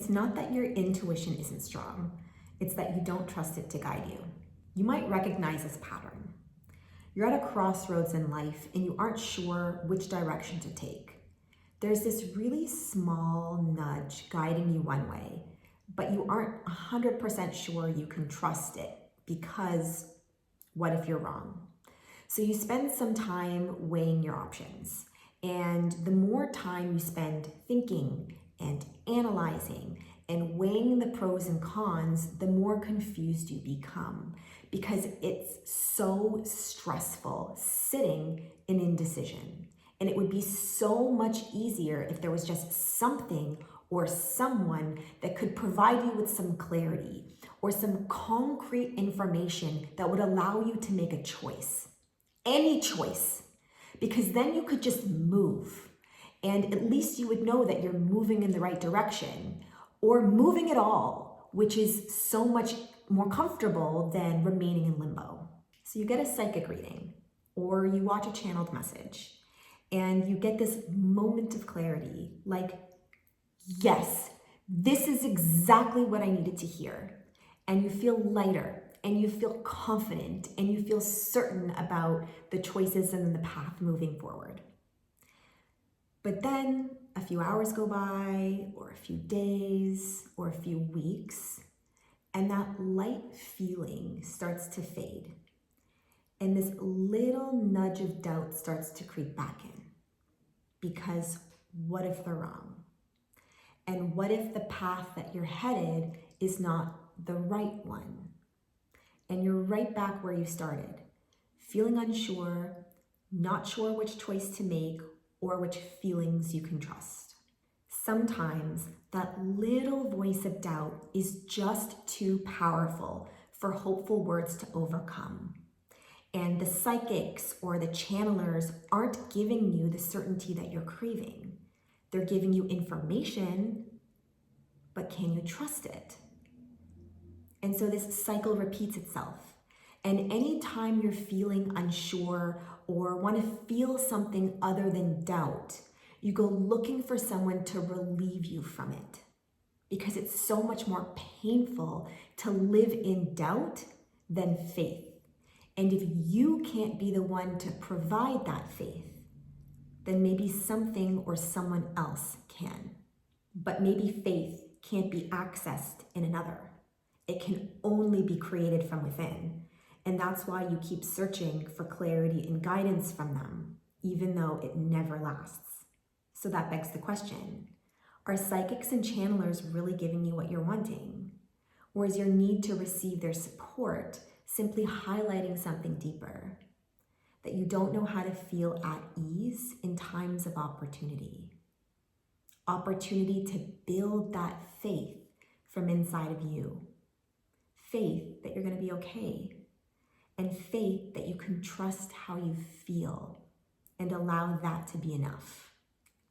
It's not that your intuition isn't strong, it's that you don't trust it to guide you. You might recognize this pattern. You're at a crossroads in life and you aren't sure which direction to take. There's this really small nudge guiding you one way, but you aren't 100% sure you can trust it because what if you're wrong? So you spend some time weighing your options. And the more time you spend thinking and analyzing and weighing the pros and cons, the more confused you become because it's so stressful sitting in indecision. And it would be so much easier if there was just something or someone that could provide you with some clarity or some concrete information that would allow you to make a choice. Any choice. Because then you could just move. And at least you would know that you're moving in the right direction or moving at all, which is so much more comfortable than remaining in limbo. So you get a psychic reading or you watch a channeled message and you get this moment of clarity, like, yes, this is exactly what I needed to hear. And you feel lighter and you feel confident and you feel certain about the choices and the path moving forward. But then a few hours go by, or a few days, or a few weeks, and that light feeling starts to fade. And this little nudge of doubt starts to creep back in. Because what if they're wrong? And what if the path that you're headed is not the right one? And you're right back where you started, feeling unsure, not sure which choice to make or which feelings you can trust. Sometimes that little voice of doubt is just too powerful for hopeful words to overcome. And the psychics or the channelers aren't giving you the certainty that you're craving. They're giving you information, but can you trust it? And so this cycle repeats itself. And anytime you're feeling unsure or want to feel something other than doubt, you go looking for someone to relieve you from it. Because it's so much more painful to live in doubt than faith. And if you can't be the one to provide that faith, then maybe something or someone else can. But maybe faith can't be accessed in another. It can only be created from within. And that's why you keep searching for clarity and guidance from them, even though it never lasts. So that begs the question, are psychics and channelers really giving you what you're wanting? Or is your need to receive their support simply highlighting something deeper? That you don't know how to feel at ease in times of opportunity. Opportunity to build that faith from inside of you. Faith that you're going to be okay. And faith that you can trust how you feel and allow that to be enough.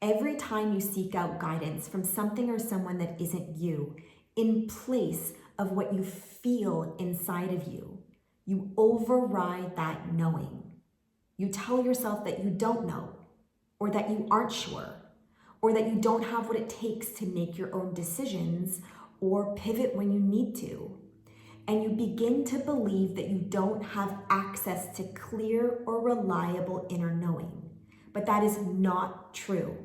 Every time you seek out guidance from something or someone that isn't you, in place of what you feel inside of you, you override that knowing. You tell yourself that you don't know, or that you aren't sure, or that you don't have what it takes to make your own decisions or pivot when you need to. And you begin to believe that you don't have access to clear or reliable inner knowing. But that is not true.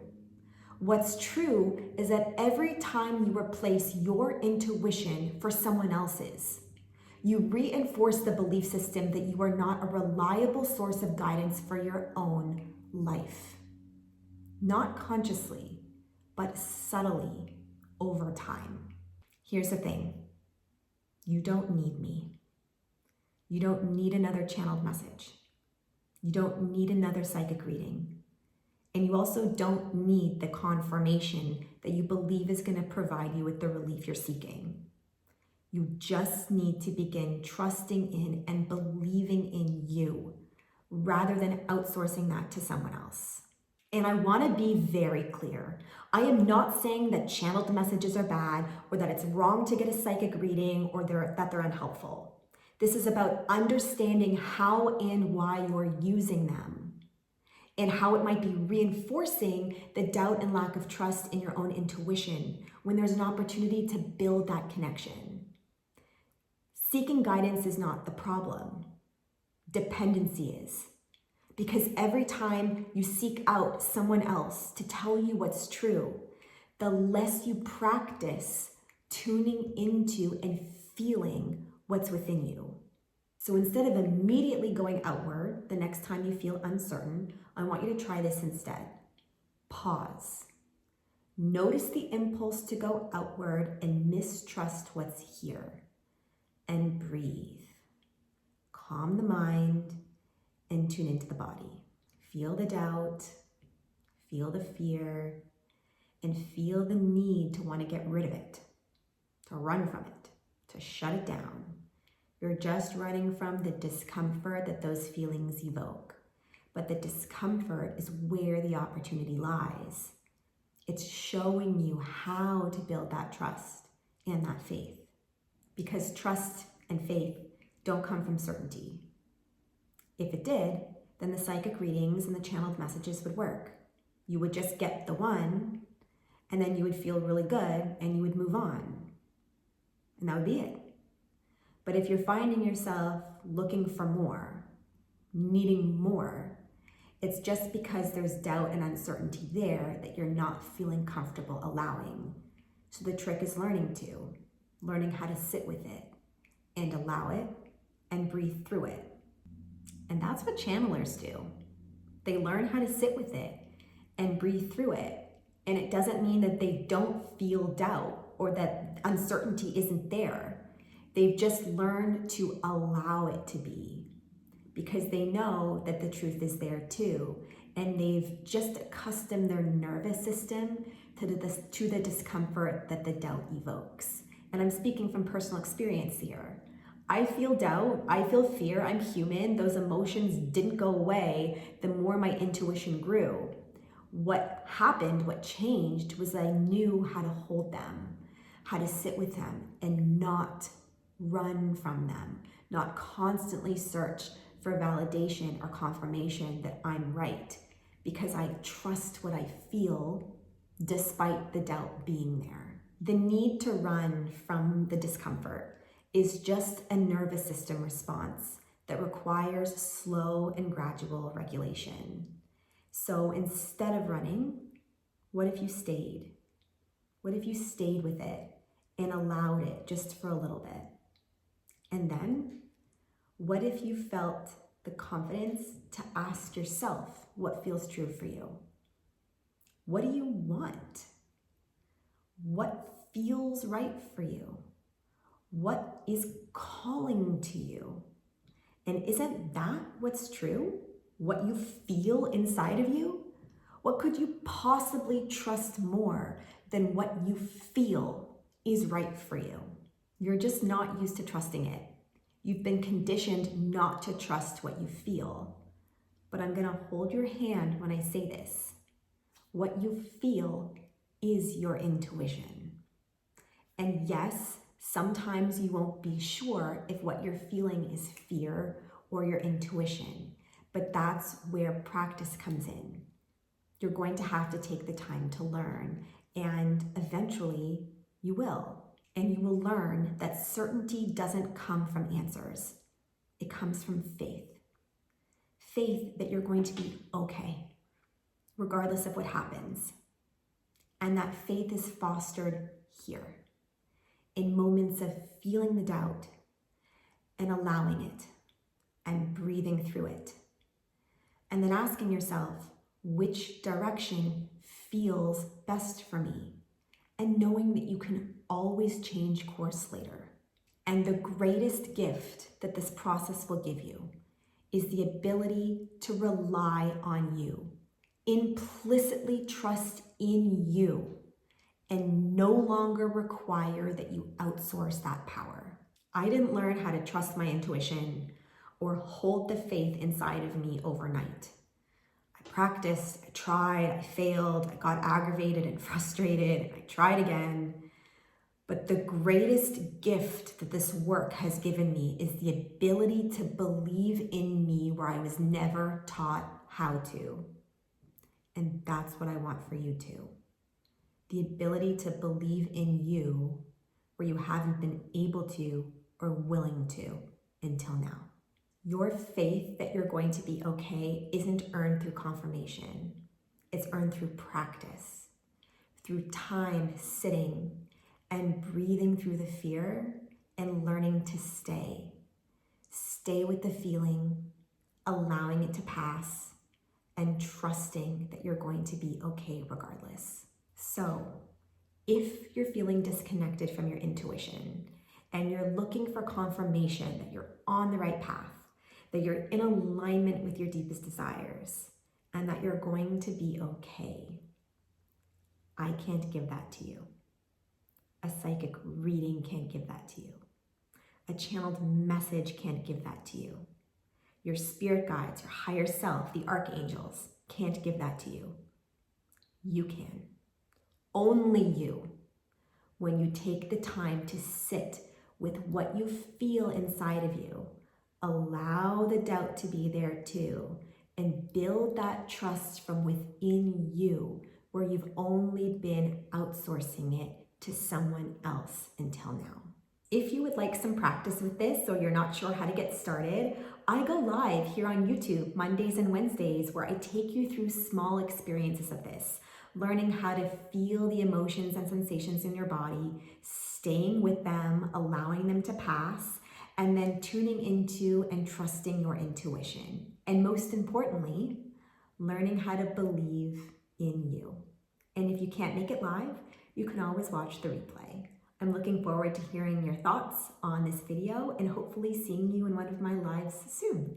What's true is that every time you replace your intuition for someone else's, you reinforce the belief system that you are not a reliable source of guidance for your own life. Not consciously, but subtly over time. Here's the thing. You don't need me. You don't need another channeled message. You don't need another psychic reading. And you also don't need the confirmation that you believe is going to provide you with the relief you're seeking. You just need to begin trusting in and believing in you rather than outsourcing that to someone else. And I want to be very clear. I am not saying that channeled messages are bad or that it's wrong to get a psychic reading or that they're unhelpful. This is about understanding how and why you're using them. and how it might be reinforcing the doubt and lack of trust in your own intuition when there's an opportunity to build that connection. Seeking guidance is not the problem. Dependency is. Because every time you seek out someone else to tell you what's true, the less you practice tuning into and feeling what's within you. So instead of immediately going outward the next time you feel uncertain, I want you to try this instead. Pause. Notice the impulse to go outward and mistrust what's here. And breathe. Calm the mind and tune into the body. Feel the doubt, feel the fear, and feel the need to want to get rid of it, to run from it, to shut it down. You're just running from the discomfort that those feelings evoke. But the discomfort is where the opportunity lies. It's showing you how to build that trust and that faith. Because trust and faith don't come from certainty. If it did, then the psychic readings and the channeled messages would work. You would just get the one, and then you would feel really good, and you would move on. And that would be it. But if you're finding yourself looking for more, needing more, it's just because there's doubt and uncertainty there that you're not feeling comfortable allowing. So the trick is learning how to sit with it and allow it and breathe through it. And that's what channelers do. They learn how to sit with it and breathe through it. And it doesn't mean that they don't feel doubt or that uncertainty isn't there. They've just learned to allow it to be because they know that the truth is there too. And they've just accustomed their nervous system to the discomfort that the doubt evokes. And I'm speaking from personal experience here. I feel doubt, I feel fear, I'm human. Those emotions didn't go away the more my intuition grew. What happened, what changed, was I knew how to hold them, how to sit with them and not run from them, not constantly search for validation or confirmation that I'm right, because I trust what I feel despite the doubt being there. The need to run from the discomfort is just a nervous system response that requires slow and gradual regulation. So instead of running, what if you stayed? What if you stayed with it and allowed it just for a little bit? And then, what if you felt the confidence to ask yourself what feels true for you? What do you want? What feels right for you? What is calling to you? And isn't that what's true? What you feel inside of you? What could you possibly trust more than what you feel is right for you? You're just not used to trusting it. You've been conditioned not to trust what you feel. But I'm gonna hold your hand when I say this. What you feel is your intuition. And yes, sometimes you won't be sure if what you're feeling is fear or your intuition, but that's where practice comes in. You're going to have to take the time to learn, and eventually you will. And you will learn that certainty doesn't come from answers. It comes from faith. Faith that you're going to be okay, regardless of what happens. And that faith is fostered here, in moments of feeling the doubt and allowing it and breathing through it. And then asking yourself, which direction feels best for me? And knowing that you can always change course later. And the greatest gift that this process will give you is the ability to rely on you, implicitly trust in you, and no longer require that you outsource that power. I didn't learn how to trust my intuition or hold the faith inside of me overnight. I practiced, I tried, I failed, I got aggravated and frustrated, I tried again. But the greatest gift that this work has given me is the ability to believe in me where I was never taught how to. And that's what I want for you too. The ability to believe in you where you haven't been able to or willing to until now. Your faith that you're going to be okay isn't earned through confirmation. It's earned through practice, through time sitting and breathing through the fear and learning to stay. Stay with the feeling, allowing it to pass, and trusting that you're going to be okay regardless. So, if you're feeling disconnected from your intuition and you're looking for confirmation that you're on the right path, that you're in alignment with your deepest desires, and that you're going to be okay, I can't give that to you. A psychic reading can't give that to you. A channeled message can't give that to you. Your spirit guides, your higher self, the archangels can't give that to you. You can. Only you. When you take the time to sit with what you feel inside of you, allow the doubt to be there too, and build that trust from within you where you've only been outsourcing it to someone else until now. If you would like some practice with this or you're not sure how to get started, I go live here on YouTube Mondays and Wednesdays where I take you through small experiences of this, learning how to feel the emotions and sensations in your body, staying with them, allowing them to pass, and then tuning into and trusting your intuition. And most importantly, learning how to believe in you. And if you can't make it live, you can always watch the replay. I'm looking forward to hearing your thoughts on this video and hopefully seeing you in one of my lives soon.